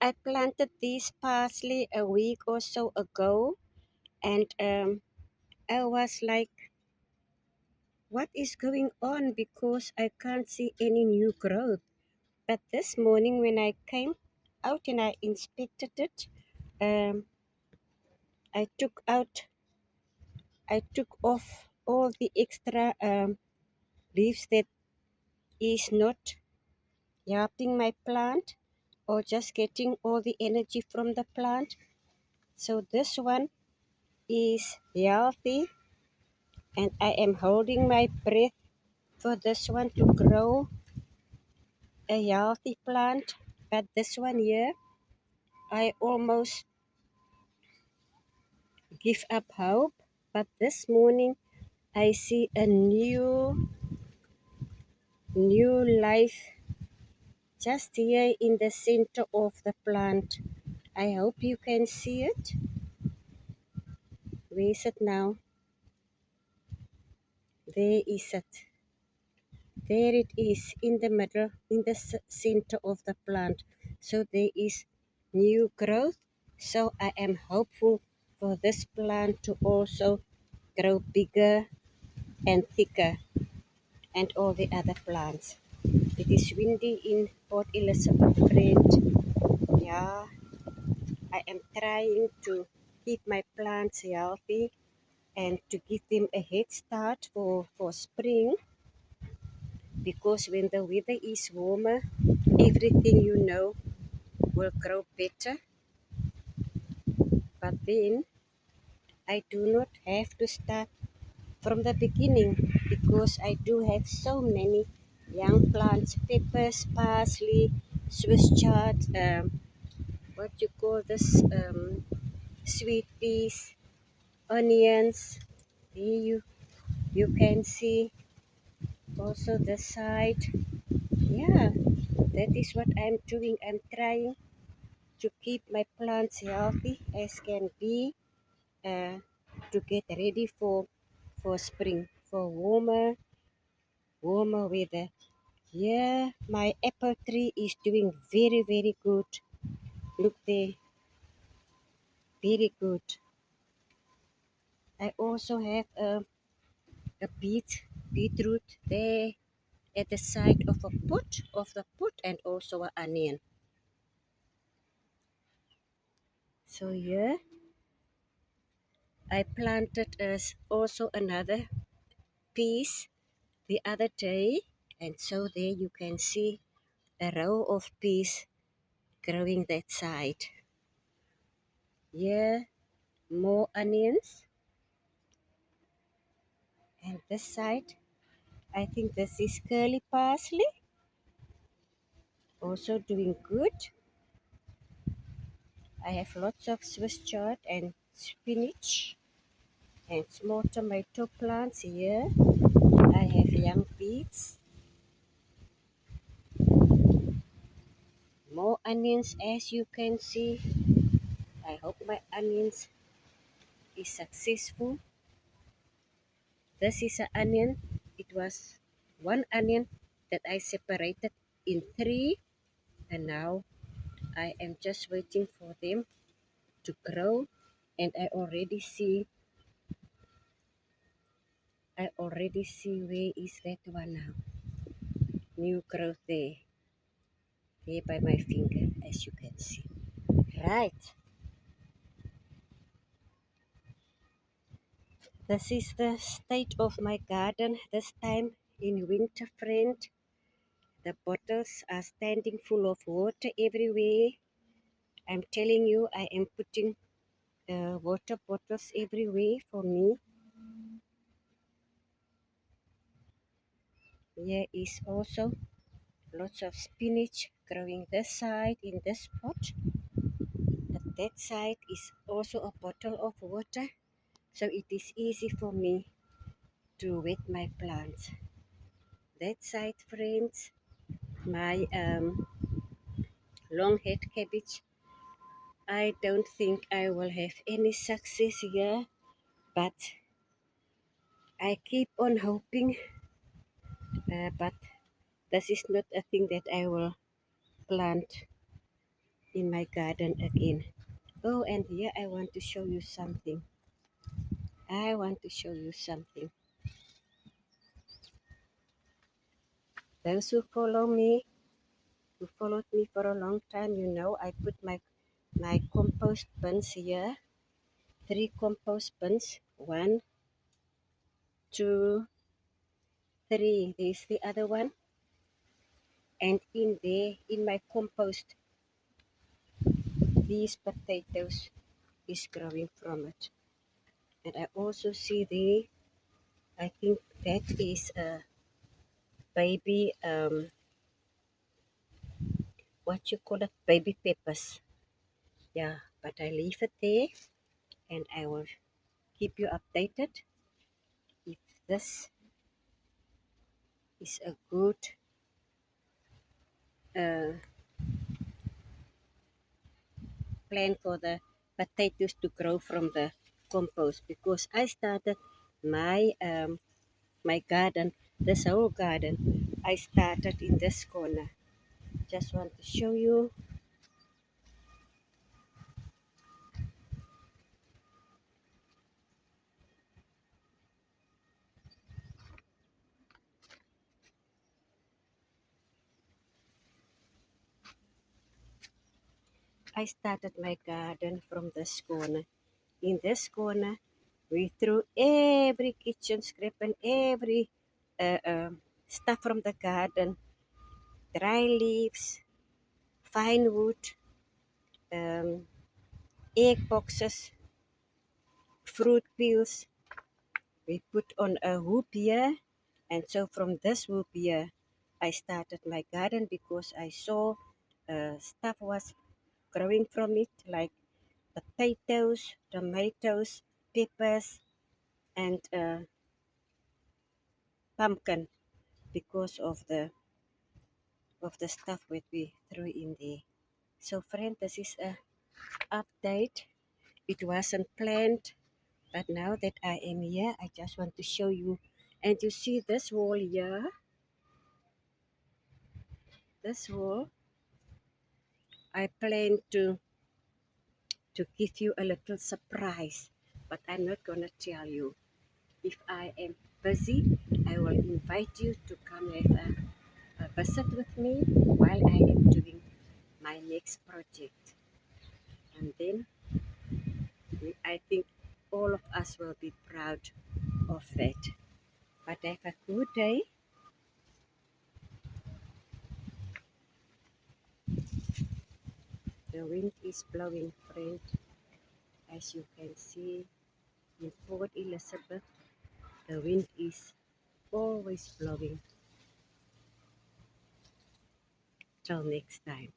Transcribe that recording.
I planted this parsley a week or so ago, and I was like, what is going on? Because I can't see any new growth. But this morning, when I came out and I inspected it, um, I took out, I took off all the extra leaves that is not helping my plant or just getting all the energy from the plant. So this one is healthy, and I am holding my breath for this one to grow a healthy plant. But this one here, I almost give up hope. But this morning, I see a new life just here in the center of the plant. I hope you can see it. Where is it now? There is it. There it is in the middle, in the center of the plant. So there is new growth. So I am hopeful for this plant to also grow bigger and thicker, and all the other plants. It is windy in Port Elizabeth, friend. Yeah, I am trying to keep my plants healthy and to give them a head start for spring, because when the weather is warmer, everything will grow better. But then I do not have to start from the beginning, because I do have so many young plants: peppers, parsley, Swiss chard, what you call this, sweet peas, onions. Here you can see also the side. Yeah, that is what I'm doing. I'm trying to keep my plants healthy as can be, uh, to get ready for spring, for warmer weather. Yeah, my apple tree is doing very good. Look there, very good. I also have a beetroot there at the side of the pot, and also an onion. So here I planted as also another piece the other day, and so there you can see a row of peas growing that side. Here more onions, and this side I think this is curly parsley, also doing good. I have lots of Swiss chard and spinach and small tomato plants here. I have young beets, more onions as you can see. I hope my onions is successful. This is an onion. It was one onion that I separated in three, and now I am just waiting for them to grow, and I already see where is that one now. New growth there by my finger, as you can see. Right. This is the state of my garden this time in winter, friend. The bottles are standing full of water everywhere. I'm telling you, I am putting water bottles everywhere for me. Here is also lots of spinach growing this side in this pot. At that side is also a bottle of water, so it is easy for me to wet my plants. That side, friends, my long head cabbage. I don't think I will have any success here, but I keep on hoping. But this is not a thing that I will plant in my garden again. Oh, and here I want to show you something. I want to show you something. Those who follow me, who followed me for a long time, you know I put my compost bins here. 3 compost bins. 1, 2, 3. There's the other one. And in there, in my compost, these potatoes is growing from it. And I also see there, I think that is a baby, what you call it, baby peppers. Yeah, but I leave it there and I will keep you updated if this is a good uh, plan for the potatoes to grow from the compost, because I started my garden, this whole garden, I started in this corner. Just want to show you. I started my garden from this corner. In this corner, we threw every kitchen scrap and every stuff from the garden, dry leaves, fine wood, um, egg boxes, fruit peels. We put on a hoop here, and so from this hoop here, I started my garden because I saw stuff was growing from it, like potatoes, tomatoes, peppers, and pumpkin, because of the stuff that we threw in there. So, friend, this is a update. It wasn't planned, but now that I am here, I just want to show you. And you see this wall here, this wall. I plan to give you a little surprise, but I'm not gonna tell you. If I am busy, I will invite you to come have a visit with me while I am doing my next project. And then I think all of us will be proud of that. But have a good day. The wind is blowing, friend, as you can see in Port Elizabeth. The wind is always blowing. Till next time.